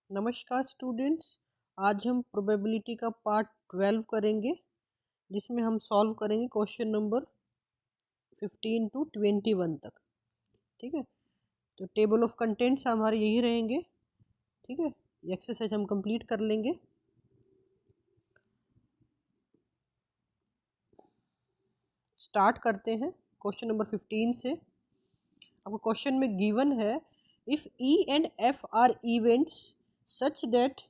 नमस्कार स्टूडेंट्स। आज हम प्रोबेबिलिटी का पार्ट 12 करेंगे, जिसमें हम सॉल्व करेंगे क्वेश्चन नंबर 15 टू 21 तक। ठीक है, तो टेबल ऑफ कंटेंट्स हमारे यही रहेंगे। ठीक है, ये एक्सरसाइज हम कंप्लीट कर लेंगे। स्टार्ट करते हैं क्वेश्चन नंबर 15 से। आपको क्वेश्चन में गिवन है, if E and F are events such that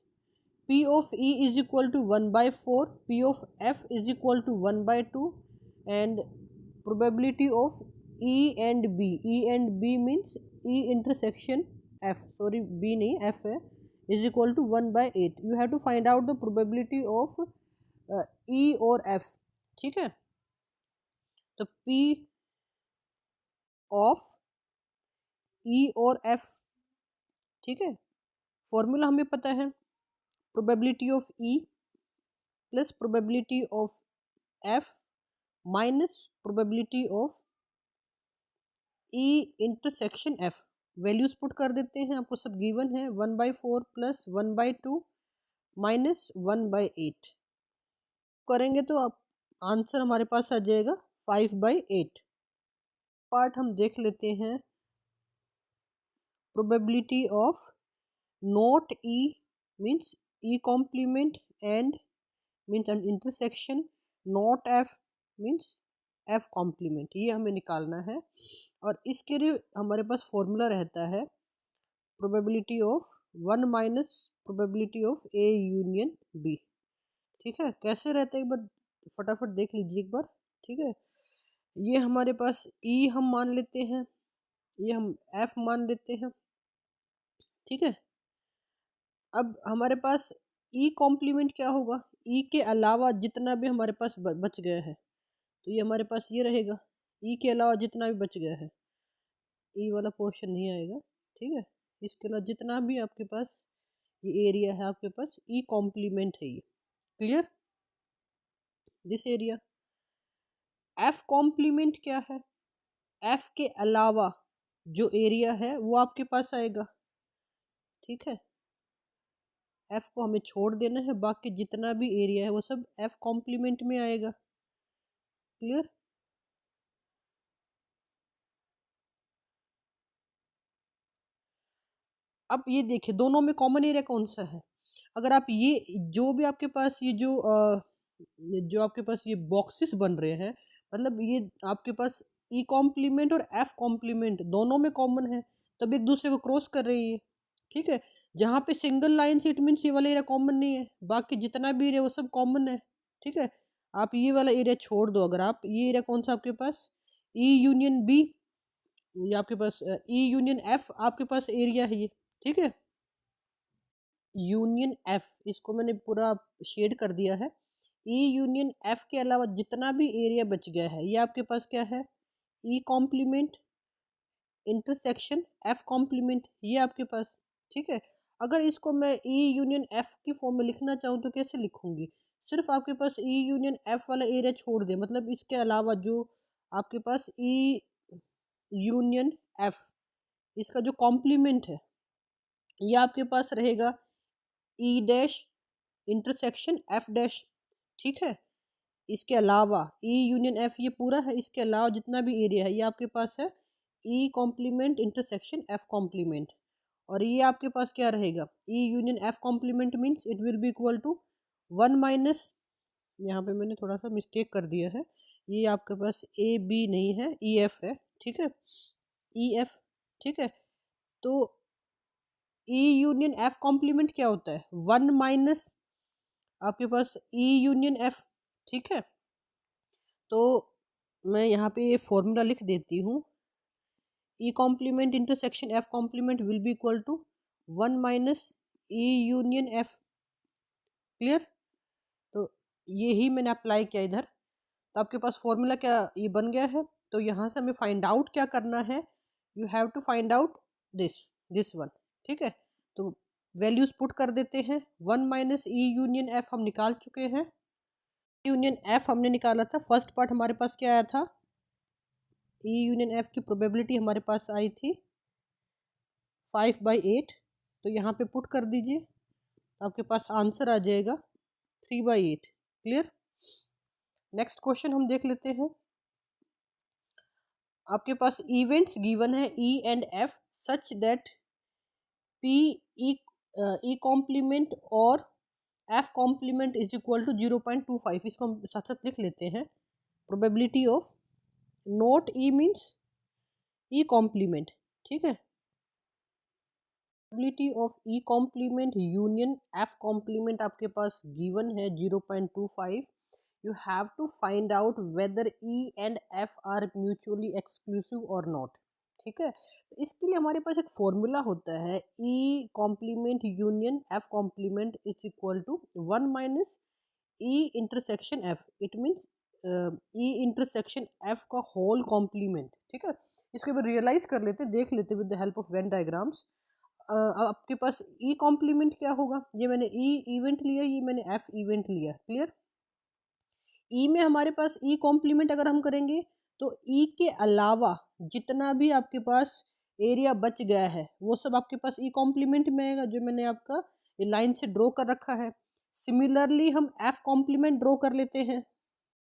P of E is equal to 1/4, P of F is equal to 1/2, and probability of E and B. E and B means E intersection F. Sorry, B नहीं F है, is equal to 1/8. You have to find out the probability of E और F. ठीक है, तो P of E और F, ठीक है, formula हमें पता है, probability of E plus probability of F minus probability of E intersection F. Values put कर देते हैं, आपको सब गिवन है। 1/4 प्लस 1/2 माइनस 1/8 करेंगे तो आप आंसर हमारे पास आ जाएगा 5/8। पार्ट हम देख लेते हैं। Probability of not E means E complement and means n intersection, not F means F complement, ये हमें निकालना है। और इसके लिए हमारे पास फॉर्मूला रहता है probability of 1 minus probability of A union B. ठीक है, कैसे रहता है एक बार फटाफट देख लीजिए एक बार। ठीक है, ये हमारे पास ई हम मान लेते हैं, ये हम एफ मान लेते हैं। ठीक है, अब हमारे पास ई कॉम्प्लीमेंट क्या होगा, ई के अलावा जितना भी हमारे पास बच गया है, तो ये हमारे पास ये रहेगा। ई के अलावा जितना भी बच गया है, ई वाला पोर्शन नहीं आएगा। ठीक है, इसके अलावा जितना भी आपके पास ये एरिया है, आपके पास ई कॉम्प्लीमेंट है ये। Clear this area. F complement क्या है, एफ के अलावा जो एरिया है वो आपके पास आएगा। ठीक है, एफ को हमें छोड़ देना है, बाकी जितना भी एरिया है वो सब एफ कॉम्प्लीमेंट में आएगा। क्लियर। अब ये देखिए दोनों में कॉमन एरिया कौन सा है। अगर आप ये जो भी आपके पास ये जो आपके पास ये बॉक्सेस बन रहे हैं, मतलब ये आपके पास ई कॉम्प्लीमेंट और एफ कॉम्प्लीमेंट दोनों में कॉमन है, तब एक दूसरे को क्रॉस कर रही है। ठीक है, जहाँ पे सिंगल लाइन से इट मीन्स ये वाला एरिया कॉमन नहीं है, बाकी जितना भी एरिया वो सब कॉमन है। ठीक है, आप ये वाला एरिया छोड़ दो, अगर आप ये एरिया कौन सा आपके पास ई यूनियन बी, ये आपके पास ई यूनियन एफ आपके पास एरिया है ये। ठीक है, यूनियन एफ, इसको मैंने पूरा शेड कर दिया है। ई यूनियन एफ के अलावा जितना भी एरिया बच गया है ये आपके पास क्या है, E complement intersection F complement, ये आपके पास। ठीक है, अगर इसको मैं ई यूनियन एफ की फॉर्म में लिखना चाहूँ तो कैसे लिखूंगी, सिर्फ आपके पास ई यूनियन एफ वाला एरिया छोड़ दे, मतलब इसके अलावा जो आपके पास ई यूनियन एफ, इसका जो कॉम्प्लीमेंट है ये आपके पास रहेगा ई डैश इंटरसेक्शन एफ डैश। ठीक है, इसके अलावा ई यूनियन एफ ये पूरा है, इसके अलावा जितना भी एरिया है ये आपके पास है E complement intersection F complement. और ये आपके पास क्या रहेगा, E union F complement means it will be equal to 1 minus, यहाँ पे मैंने थोड़ा सा मिस्टेक कर दिया है, ये आपके पास ए बी नहीं है, ई एफ है। ठीक है, ई एफ। ठीक है, तो ई यूनियन एफ कॉम्प्लीमेंट क्या होता है, 1 माइनस आपके पास ई यूनियन एफ। ठीक है, तो मैं यहाँ पे ये फॉर्मूला लिख देती हूँ, E complement intersection F complement will be equal to 1 minus E union F. Clear, तो ये ही मैंने अप्लाई किया इधर, तो आपके पास फॉर्मूला क्या ये बन गया है। तो यहाँ से हमें फाइंड आउट क्या करना है, you have to find out this one. ठीक है, तो वैल्यूज पुट कर देते हैं। 1 माइनस ई यूनियन एफ हम निकाल चुके हैं, यूनियन एफ हमने निकाला था, फर्स्ट पार्ट हमारे पास क्या आया था, ई यूनियन एफ की प्रोबेबिलिटी हमारे पास आई थी 5/8। तो यहाँ पे पुट कर दीजिए, आपके पास आंसर आ जाएगा 3/8। क्लियर। नेक्स्ट क्वेश्चन हम देख लेते हैं। आपके पास इवेंट्स गिवन है E and F such that P E complement और F complement is equal to 0.25। इसको हम साथ साथ लिख लेते हैं। Probability of not E means E complement, ठीक है। Probability of E complement union F complement आपके पास गिवन है 0.25। You have to find out whether E and F are mutually exclusive और नॉट, ठीक है। तो इसके लिए हमारे पास एक फॉर्मूला होता है, E complement union F complement is equal to 1 minus E intersection F. It means E intersection F का होल कॉम्प्लीमेंट, ठीक है। इसको भी रियलाइज कर लेते, देख लेते with the help of Venn diagrams. आपके पास ई कॉम्प्लीमेंट क्या होगा, ये मैंने ई इवेंट लिया, ये मैंने एफ इवेंट लिया। क्लियर। ई में हमारे पास ई कॉम्प्लीमेंट अगर हम करेंगे तो ई के अलावा जितना भी आपके पास एरिया बच गया है वो सब आपके पास ई कॉम्प्लीमेंट में आएगा, जो मैंने आपका ये लाइन से ड्रॉ कर रखा है। सिमिलरली हम एफ कॉम्प्लीमेंट ड्रॉ कर लेते हैं।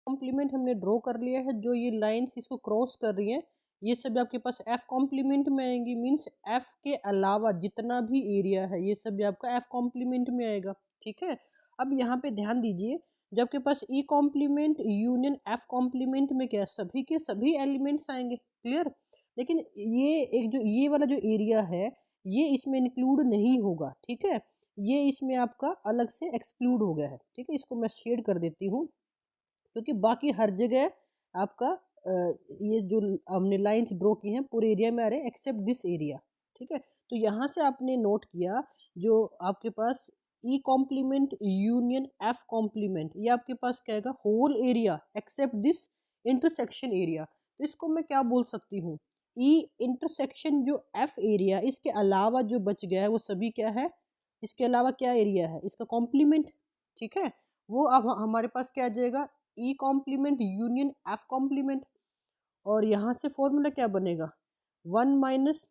कॉम्प्लीमेंट हमने ड्रॉ कर लिया है, जो ये लाइंस इसको क्रॉस कर रही हैं ये सब आपके पास एफ कॉम्प्लीमेंट में आएंगी। मीन्स एफ के अलावा जितना भी एरिया है ये सब भी आपका एफ कॉम्प्लीमेंट में आएगा, ठीक है। अब यहाँ पे ध्यान दीजिए, जब के पास E complement union F complement में क्या सभी के सभी एलिमेंट्स आएंगे। क्लियर। लेकिन ये एक जो ये वाला जो एरिया है ये इसमें इंक्लूड नहीं होगा, ठीक है। ये इसमें आपका अलग से एक्सक्लूड हो गया है, ठीक है। इसको मैं शेड कर देती हूँ, क्योंकि बाकी हर जगह आपका ये जो हमने लाइंस ड्रॉ की हैं पूरे एरिया में आ रहे हैं एक्सेप्ट दिस एरिया, ठीक है। तो यहाँ से आपने नोट किया जो आपके पास E complement union F complement, ये आपके पास क्या आएगा, whole area except this intersection area. तो इसको मैं क्या बोल सकती हूँ, ई इंटरसेक्शन जो एफ एरिया इसके अलावा जो बच गया है वो सभी क्या है, इसके अलावा क्या एरिया है इसका कॉम्प्लीमेंट, ठीक है। वो अब हमारे पास क्या आ जाएगा, E complement union F complement. और यहाँ से फॉर्मूला क्या बनेगा, 1 माइनस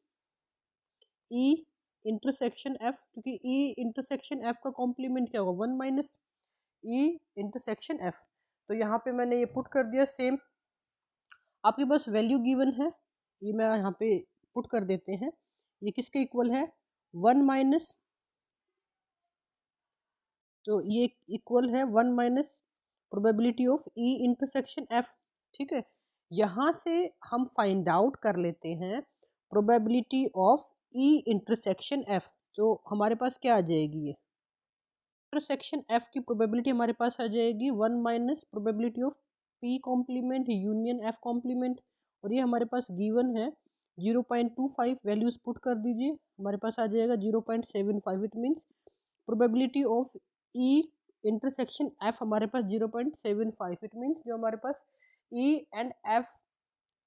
ई इंटरसेक्शन एफ, क्योंकि ई इंटरसेक्शन एफ का कॉम्प्लीमेंट क्या होगा, 1 माइनस ई इंटरसेक्शन एफ। तो यहाँ पे मैंने ये पुट कर दिया। सेम आपके पास वैल्यू गिवन है, ये मैं यहाँ पे पुट कर देते हैं। ये किसके इक्वल है, 1 माइनस, तो ये इक्वल है 1 minus probability of E intersection F, ठीक है। यहाँ से हम फाइंड आउट कर लेते हैं probability of E intersection F. तो हमारे पास क्या आ जाएगी, ये इंटरसेक्शन एफ की प्रोबेबिलिटी हमारे पास आ जाएगी 1 minus probability of P complement union F complement. और ये हमारे पास गिवन है 0.25। वैल्यूज पुट कर दीजिए, हमारे पास आ जाएगा 0.75। It means probability of E intersection F हमारे पास 0.75। इट मीन्स जो हमारे पास ई एंड एफ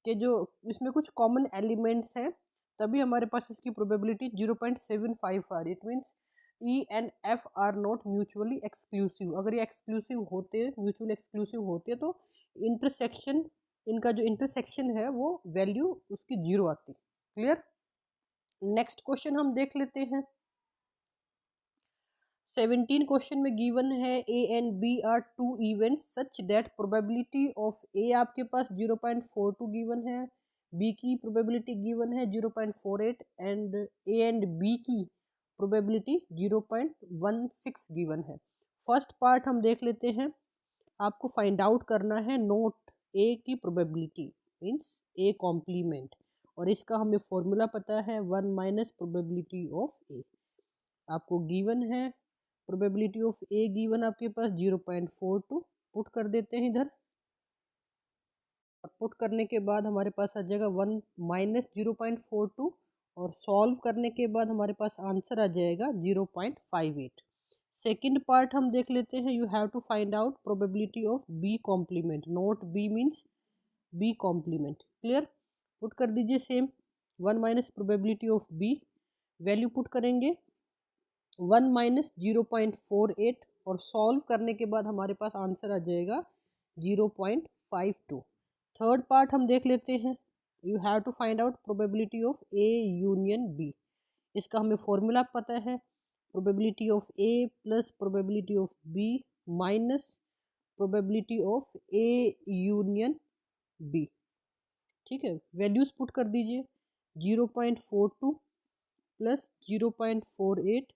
के जो इसमें कुछ कॉमन एलिमेंट्स हैं तभी हमारे पास इसकी प्रोबेबिलिटी 0.75 आ रही। It means E and F are not mutually exclusive. अगर ये एक्सक्लूसिव होते, म्यूचुअली एक्सक्लूसिव होते तो इंटरसेक्शन, इनका जो इंटरसेक्शन है वो वैल्यू उसकी 0 आती। क्लियर। नेक्स्ट क्वेश्चन हम देख लेते हैं। 17 क्वेश्चन में गिवन है A and B are two events such that probability of A आपके पास 0.42 गिवन है, बी की प्रोबेबिलिटी गिवन है 0.48 एंड ए एंड बी की प्रोबेबिलिटी 0.16 गिवन है। फर्स्ट पार्ट हम देख लेते हैं। आपको फाइंड आउट करना है नोट ए की प्रोबेबिलिटी मीन्स ए कॉम्प्लीमेंट, और इसका हमें फॉर्मूला पता है 1 माइनस प्रोबेबिलिटी ऑफ ए। आपको गिवन है प्रोबेबिलिटी ऑफ ए गिवन आपके पास 0.42। पुट कर देते हैं इधर, पुट करने के बाद हमारे पास आ जाएगा 1 माइनस 0.42 और सॉल्व करने के बाद हमारे पास आंसर आ जाएगा 0.58। सेकेंड पार्ट हम देख लेते हैं। You have to find out probability of B complement, not B means B complement. Clear. Put कर दीजिए same 1 minus probability of B, value put करेंगे 1 माइनस 0.48 और सॉल्व करने के बाद हमारे पास आंसर आ जाएगा 0.52। थर्ड पार्ट हम देख लेते हैं। You have to find out probability of A union B. इसका हमें फॉर्मूला पता है, probability of A plus probability of B minus probability of A union B. ठीक है, वैल्यूज पुट कर दीजिए, 0.42 प्लस 0.48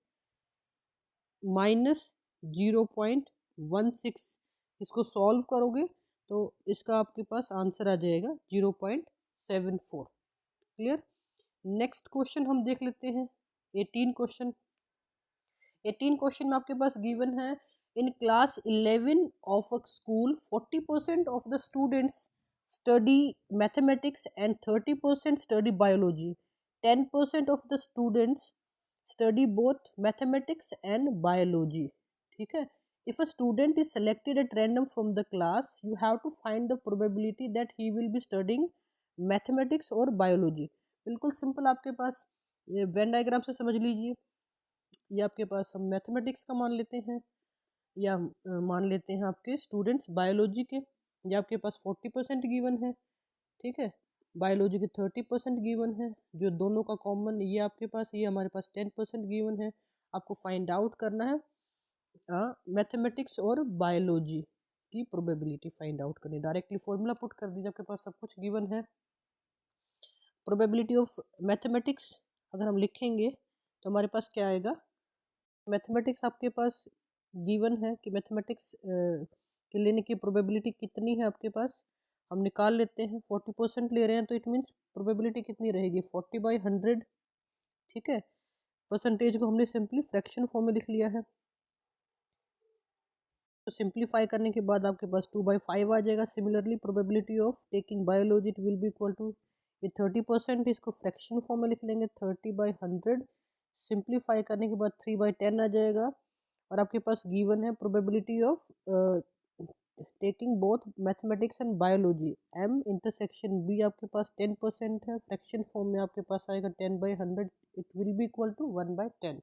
माइनस 0.16। इसको सॉल्व करोगे तो इसका आपके पास आंसर आ जाएगा 0.74। क्लियर। नेक्स्ट क्वेश्चन हम देख लेते हैं 18 क्वेश्चन। 18 क्वेश्चन में आपके पास गिवन है, in class 11 of a school 40% of the students study mathematics and 30% study biology. 10% of the students study both mathematics and biology. ठीक है, if a student is selected at random from the class, you have to find the probability that he will be studying mathematics or biology. बिल्कुल simple, आपके पास ये Venn diagram से समझ लीजिए। ये आपके पास हम मैथमेटिक्स का मान लेते हैं या मान लेते हैं आपके स्टूडेंट्स बायोलॉजी के। ये आपके पास 40% गिवन है, ठीक है, बायोलॉजी के 30% गिवन है, जो दोनों का कॉमन ये आपके पास, ये हमारे पास 10% गिवन है। आपको फाइंड आउट करना है मैथमेटिक्स और बायोलॉजी की प्रोबेबिलिटी फाइंड आउट करनी। डायरेक्टली फॉर्मूला पुट कर दीजिए, आपके पास सब कुछ गिवन है। प्रोबेबिलिटी ऑफ मैथमेटिक्स अगर हम लिखेंगे तो हमारे पास क्या आएगा, मैथमेटिक्स आपके पास गिवन है कि मैथमेटिक्स के लेने की प्रोबेबिलिटी कितनी है आपके पास, हम निकाल लेते हैं। 40% ले रहे हैं तो इट मीन्स प्रोबेबिलिटी कितनी रहेगी, 40/100। ठीक है, परसेंटेज को हमने सिंपली फ्रैक्शन फॉर्म में लिख लिया है। तो सिंप्लीफाई करने के बाद आपके पास 2/5 आ जाएगा। Similarly probability of taking biology it will be equal to, ये 30%, इसको फ्रैक्शन फॉर्म में लिख लेंगे 30/100। सिंप्लीफाई करने के बाद 3/10 आ जाएगा। और आपके पास गिवन है probability of taking both mathematics and biology, M intersection B आपके पास 10% है। फ्रैक्शन फॉर्म में आपके पास आएगा 10/100, it will be equal to 1/10।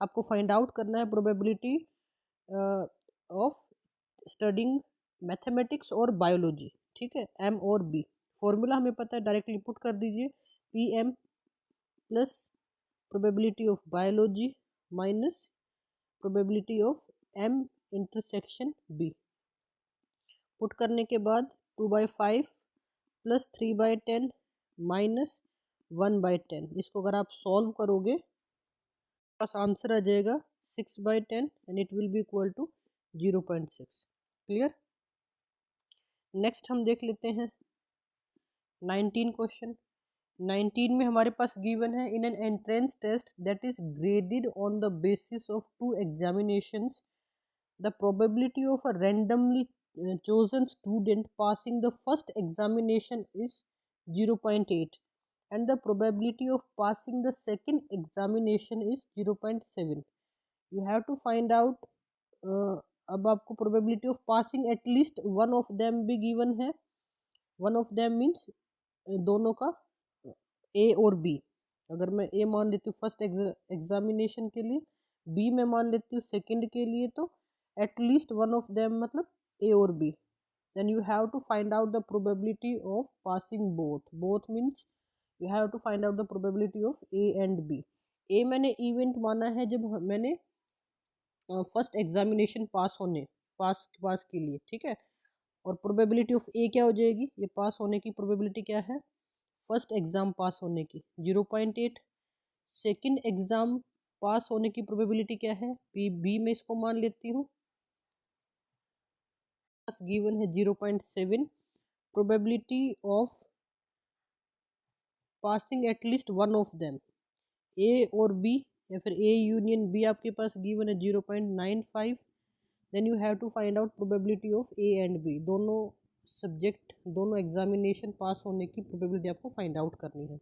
आपको फाइंड आउट करना है प्रोबेबिलिटी ऑफ स्टडिंग मैथमेटिक्स और बायोलॉजी। ठीक है, एम और बी। फॉर्मूला हमें पता है, डायरेक्टली पुट कर दीजिए, P M plus probability of biology minus probability of M intersection B. Put करने के बाद 2/5 प्लस 3/10 माइनस 1/10, इसको अगर आप सॉल्व करोगे पास आंसर आ जाएगा 6/10 and it will be equal to 0.6। Clear. Next हम देख लेते हैं 19 क्वेश्चन। 19 में हमारे पास गिवन है, in an entrance test that is graded on the basis of 2 examinations the probability of a randomly chosen student passing the first examination is 0.8 and the probability of passing the second examination is 0.7. You have to find out अब आपको probability of passing at least one of them भी given है। one of them means दोनों का A और B। अगर मैं A मान लेती हूँ फर्स्ट एग्जामिनेशन के लिए, B में मान लेती हूँ सेकंड के लिए, तो at least one of them मतलब A और B, then you have to find out the probability of passing both. Both means you have to find out the probability of A and B. A मैंने event माना है जब मैंने first examination पास के लिए, ठीक है, और प्रोबेबिलिटी ऑफ ए क्या हो जाएगी, ये पास होने की प्रोबेबिलिटी क्या है, फर्स्ट एग्ज़ाम पास होने की 0.8, सेकंड एग्ज़ाम पास होने की प्रोबेबिलिटी क्या है, बी में इसको मान लेती हूँ, गिवन है 0.7। Probability of passing at least one of them, A और बी या फिर ए यूनियन बी आपके पास गिवन है 0.95। Then you have to find out probability of A and B, दोनों सब्जेक्ट दोनों एग्जामिनेशन पास होने की प्रोबेबिलिटी आपको फाइंड आउट करनी है।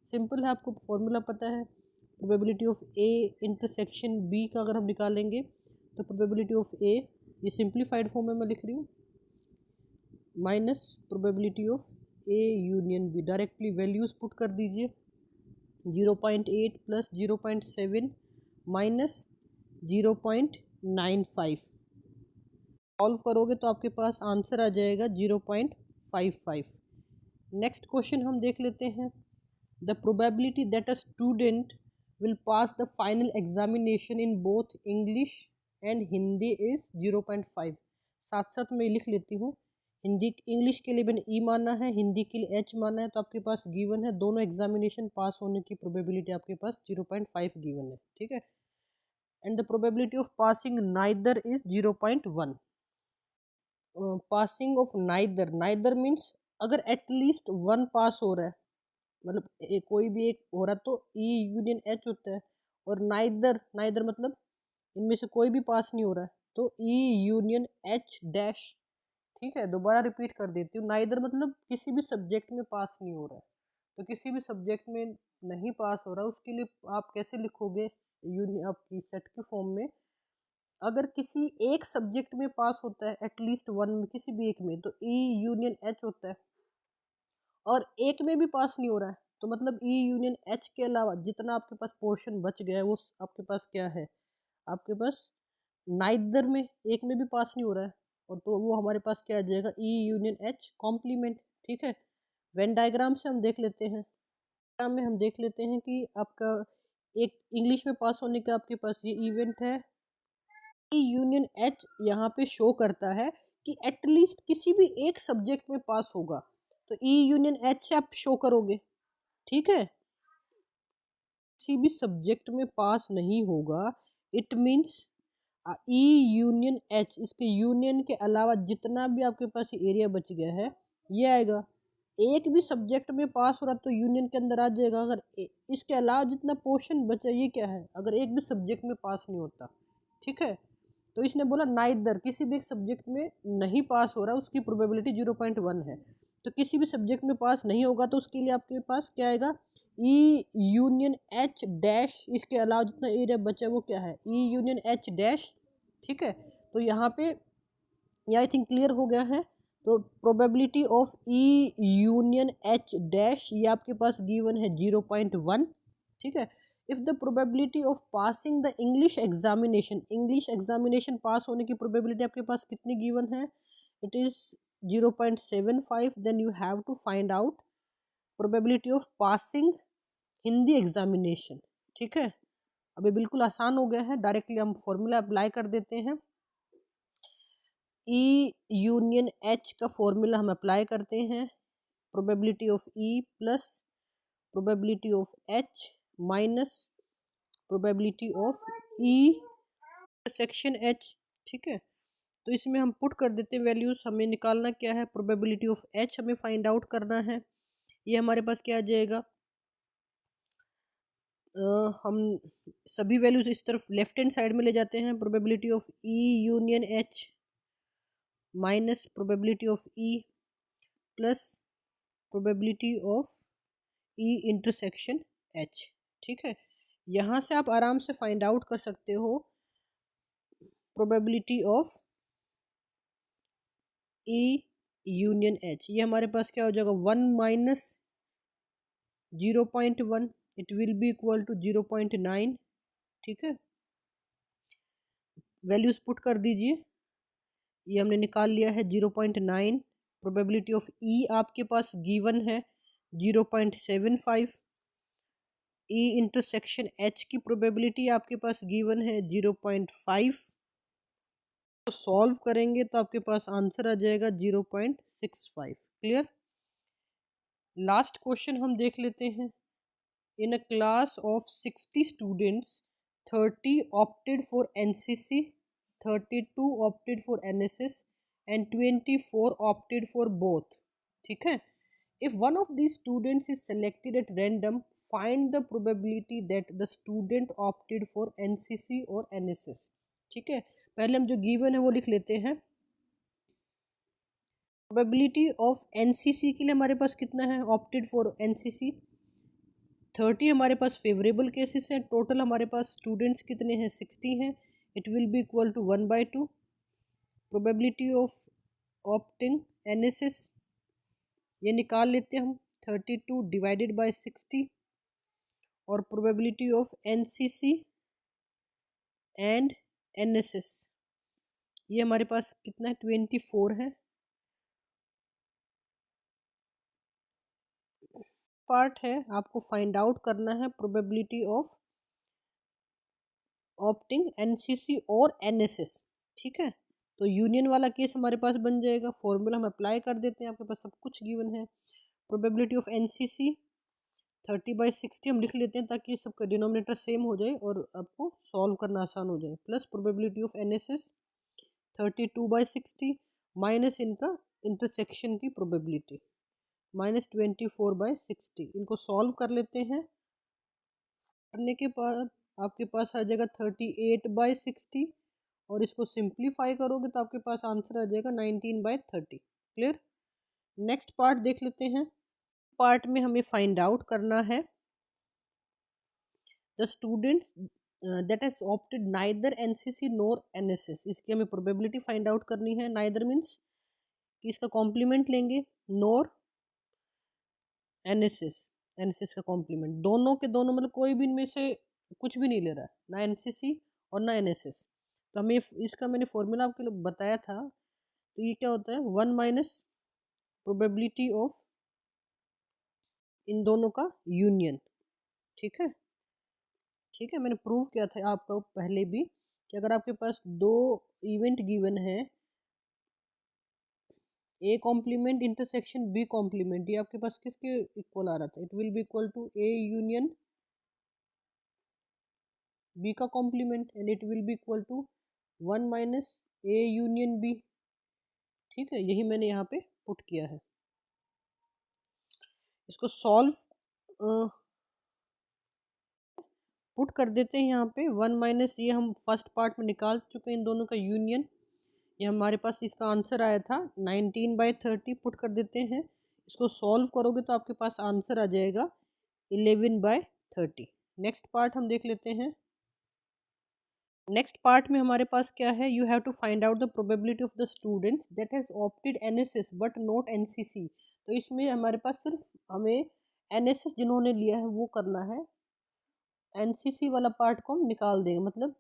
सिंपल है, आपको फॉर्मूला पता है, probability of A intersection B का अगर हम निकालेंगे तो प्रोबेबिलिटी ऑफ ए, ये सिंप्लीफाइड फॉर्म में मैं लिख रही हूँ, minus probability of A union B. Directly values put कर दीजिए, 0.8 प्लस 0.7 माइनस 0.95, सॉल्व करोगे तो आपके पास आंसर आ जाएगा 0.55। नेक्स्ट क्वेश्चन हम देख लेते हैं, the probability that a student will pass the final examination in both English and Hindi is 0.5। साथ साथ मैं लिख लेती हूँ, हिंदी इंग्लिश के लिए मैंने ई माना है, हिंदी के लिए एच माना है, तो आपके पास गिवन है दोनों एग्जामिनेशन पास होने की प्रोबेबिलिटी आपके पास 0.5 गिवन है, ठीक है। And the probability of passing neither is 0.1। Passing of neither, neither means अगर एटलीस्ट वन पास हो रहा है, मतलब कोई भी एक हो रहा तो ई यूनियन एच होता है, और नाइदर, नाइदर मतलब इनमें से कोई भी पास नहीं हो रहा है तो ई यूनियन एच डैश, ठीक है। दोबारा रिपीट कर देती हूँ, नाइदर मतलब किसी भी सब्जेक्ट में पास नहीं हो रहा है, तो किसी भी सब्जेक्ट में नहीं पास हो रहा उसके लिए आप कैसे लिखोगे यूनियन आपकी सेट के फॉर्म में, अगर किसी एक सब्जेक्ट में पास होता है एटलीस्ट वन में, किसी भी एक में, तो ई यूनियन एच होता है, और एक में भी पास नहीं हो रहा है तो मतलब ई यूनियन एच के अलावा जितना आपके पास पोर्शन बच गया है वो आपके पास क्या है, आपके पास नाइदर में, एक में भी पास नहीं हो रहा है, और तो वो हमारे पास क्या आ जाएगा, ई यूनियन एच कॉम्प्लीमेंट, ठीक है। वेन डायग्राम से हम देख लेते हैं, डायग्राम में हम देख लेते हैं कि आपका एक इंग्लिश में पास होने का आपके पास ये इवेंट है, ई यूनियन एच यहाँ पे शो करता है कि एटलीस्ट किसी भी एक सब्जेक्ट में पास होगा, तो ई यूनियन एच से आप शो करोगे, ठीक है। किसी भी सब्जेक्ट में पास नहीं होगा, it means E union H, इसके यूनियन के अलावा जितना भी आपके पास एरिया बच गया है ये आएगा। एक भी सब्जेक्ट में पास हो रहा तो यूनियन के अंदर आ जाएगा, अगर इसके अलावा जितना पोर्शन बचा ये क्या है, अगर एक भी सब्जेक्ट में पास नहीं होता, ठीक है। तो इसने बोला नाइदर, किसी भी एक सब्जेक्ट में नहीं पास हो रहा उसकी प्रोबेबिलिटी 0.1 है, तो किसी भी सब्जेक्ट में पास नहीं होगा तो उसके लिए आपके पास क्या आएगा, ई यूनियन एच डैश, इसके अलावा जितना एरिया बचा है वो क्या है, ई यूनियन एच डैश, ठीक है। तो यहाँ पे ये आई थिंक क्लियर हो गया है। तो probability of E union H dash ये आपके पास गिवन है 0.1, ठीक है। If the probability of passing the English examination, English examination pass होने की प्रोबेबिलिटी आपके पास कितनी गिवन है, it is 0.75, then you have to find out probability of passing Hindi examination, ठीक है। अभी बिल्कुल आसान हो गया है, डायरेक्टली हम फॉर्मूला अप्लाई कर देते हैं। ई यूनियन एच का फॉर्मूला हम अप्लाई करते हैं, probability of E plus probability of H minus probability of E section H, ठीक है। तो इसमें हम पुट कर देते हैं वैल्यूज, हमें निकालना क्या है, प्रोबेबिलिटी ऑफ एच हमें फाइंड आउट करना है। ये हमारे पास क्या आ जाएगा, हम सभी वैल्यूज इस तरफ लेफ्ट हैंड साइड में ले जाते हैं, probability of E union H minus probability of E plus probability of E intersection H, ठीक है। यहाँ से आप आराम से फाइंड आउट कर सकते हो probability of E union H, ये हमारे पास क्या हो जाएगा, 1 minus 0.1, it will be equal to 0.9, ठीक है। वैल्यूज पुट कर दीजिए, ये हमने निकाल लिया है 0.9, प्रोबेबिलिटी ऑफ ई आपके पास गिवन है 0.75, ई इंटरसेक्शन एच की प्रोबेबिलिटी आपके पास गिवन है 0.5, तो सॉल्व करेंगे तो आपके पास आंसर आ जाएगा 0.65। क्लियर। लास्ट क्वेश्चन हम देख लेते हैं। In a class of 60 students 30 opted for NCC, 32 opted for NSS and 24 opted for both, ठीक है। If one of these students is selected at random, find the probability that the student opted for NCC or NSS, ठीक है। पहले हम जो given है वो लिख लेते हैं। प्रोबेबिलिटी ऑफ एनसीसी के लिए हमारे पास कितना है, ऑप्टेड फॉर एनसीसी 30 हमारे पास फेवरेबल केसेस हैं, टोटल हमारे पास स्टूडेंट्स कितने हैं 60 हैं, it will be equal to 1/2। Probability of opting NSS ये निकाल लेते हैं हम, 32 डिवाइडेड बाय 60, और probability of NCC and NSS ये हमारे पास कितना है 24 है। पार्ट है आपको फाइंड आउट करना है प्रोबेबिलिटी ऑफ ऑप्टिंग एनसीसी और एनएसएस, ठीक है। तो यूनियन वाला केस हमारे पास बन जाएगा, फॉर्मूला हम अप्लाई कर देते हैं, आपके पास सब कुछ गिवन है। प्रोबेबिलिटी ऑफ एनसीसी 30/60 हम लिख लेते हैं ताकि सबका डिनोमिनेटर सेम हो जाए और आपको सॉल्व करना आसान हो जाए, plus probability of NSS 32/60 minus इनका इंटरसेक्शन की प्रोबेबिलिटी -24/60। इनको सॉल्व कर लेते हैं, करने के बाद आपके पास आ जाएगा 38/60 और इसको सिंप्लीफाई करोगे तो आपके पास आंसर आ जाएगा 19/30। क्लियर। नेक्स्ट पार्ट देख लेते हैं। पार्ट में हमें फाइंड आउट करना है the students that has opted neither NCC NOR NSS. इसकी हमें प्रोबेबिलिटी फाइंड आउट करनी है। नाइदर मीन्स कि इसका कॉम्प्लीमेंट लेंगे, नोर एनएसएस, एनएसएस का कॉम्प्लीमेंट, दोनों के दोनों मतलब कोई भी इनमें से कुछ भी नहीं ले रहा है, ना एनसीसी और ना एनएसएस। तो हमें इसका मैंने फॉर्मूला आपके लिए बताया था। तो ये क्या होता है, 1 माइनस प्रोबेबिलिटी ऑफ इन दोनों का यूनियन, ठीक है। ठीक है, मैंने प्रूव किया था आपको पहले भी कि अगर आपके पास दो इवेंट गिवन है, A complement intersection B complement, ये आपके पास किसके इक्वल आ रहा था, it will be equal to A union B का complement and it will be equal to 1 minus A union B. ठीक है, यही मैंने यहाँ पे पुट किया है। इसको सॉल्व पुट कर देते हैं यहाँ पे 1 माइनस, ये हम फर्स्ट पार्ट में निकाल चुके हैं इन दोनों का यूनियन। ये हमारे पास इसका आंसर आया था 19/30। पुट कर देते हैं, इसको सॉल्व करोगे तो आपके पास आंसर आ जाएगा 11/30। नेक्स्ट पार्ट हम देख लेते हैं। नेक्स्ट पार्ट में हमारे पास क्या है, you have to find out the probability of the students that has opted NSS but not NCC. तो इसमें हमारे पास सिर्फ हमें एनएसएस जिन्होंने लिया है वो करना है, एनसीसी वाला पार्ट को हम निकाल देंगे। मतलब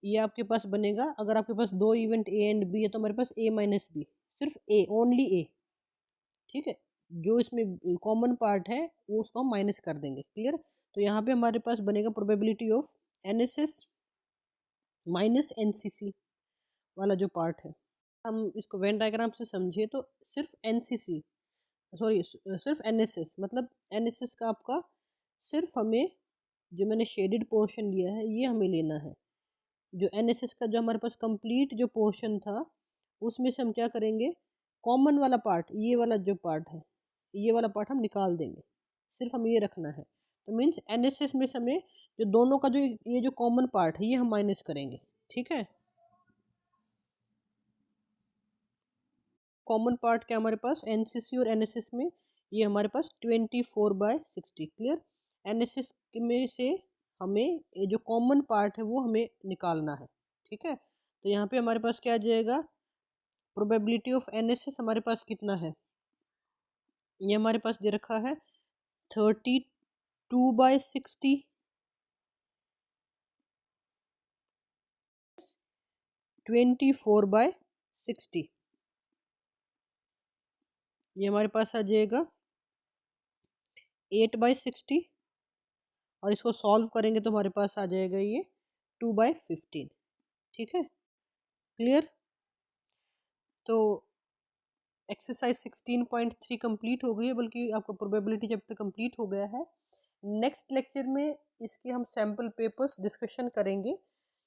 ये आपके पास बनेगा, अगर आपके पास दो इवेंट ए एंड बी है तो हमारे पास ए माइनस बी, सिर्फ ए, ओनली ए। ठीक है, जो इसमें कॉमन पार्ट है वो उसको हम माइनस कर देंगे। क्लियर। तो यहाँ पे हमारे पास बनेगा probability of NSS minus NCC वाला जो पार्ट है। हम इसको वेन डायग्राम से समझे तो सिर्फ एनसीसी, सॉरी सिर्फ एनएसएस, मतलब एनएसएस का आपका सिर्फ हमें जो मैंने शेडेड पोर्शन लिया है ये हमें लेना है। जो एनएसएस का जो हमारे पास कंप्लीट जो पोर्शन था उसमें से हम क्या करेंगे, कॉमन वाला पार्ट, ये वाला जो पार्ट है ये वाला पार्ट हम निकाल देंगे, सिर्फ हमें ये रखना है। तो मीन्स एनएसएस में से हमें जो दोनों का जो ये जो कॉमन पार्ट है ये हम माइनस करेंगे। ठीक है, कॉमन पार्ट क्या हमारे पास एनसीसी और एनएसएस में, ये हमारे पास 24/60। क्लियर। एनएसएस में से हमें ये जो कॉमन पार्ट है वो हमें निकालना है। ठीक है, तो यहाँ पे हमारे पास क्या आ जाएगा, प्रोबेबिलिटी ऑफ एनएसएस हमारे पास कितना है, ये हमारे पास दे रखा है 32/60 24/60, ये हमारे पास आ जाएगा 8/60 और इसको सॉल्व करेंगे तो हमारे पास आ जाएगा ये 2/15। ठीक है, क्लियर। तो एक्सरसाइज 16.3 कंप्लीट हो गई है, बल्कि आपका प्रोबेबिलिटी चैप्टर कंप्लीट हो गया है। नेक्स्ट लेक्चर में इसके हम सैम्पल पेपर्स डिस्कशन करेंगे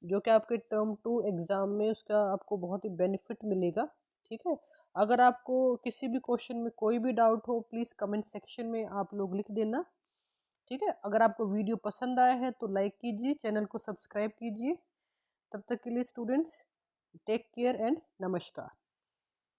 जो कि आपके टर्म 2 एग्ज़ाम में उसका आपको बहुत ही बेनिफिट मिलेगा। ठीक है, अगर आपको किसी भी क्वेश्चन में कोई भी डाउट हो प्लीज़ कमेंट सेक्शन में आप लोग लिख देना। ठीक है, अगर आपको वीडियो पसंद आया है तो लाइक कीजिए, चैनल को सब्सक्राइब कीजिए। तब तक के लिए स्टूडेंट्स टेक केयर एंड नमस्कार।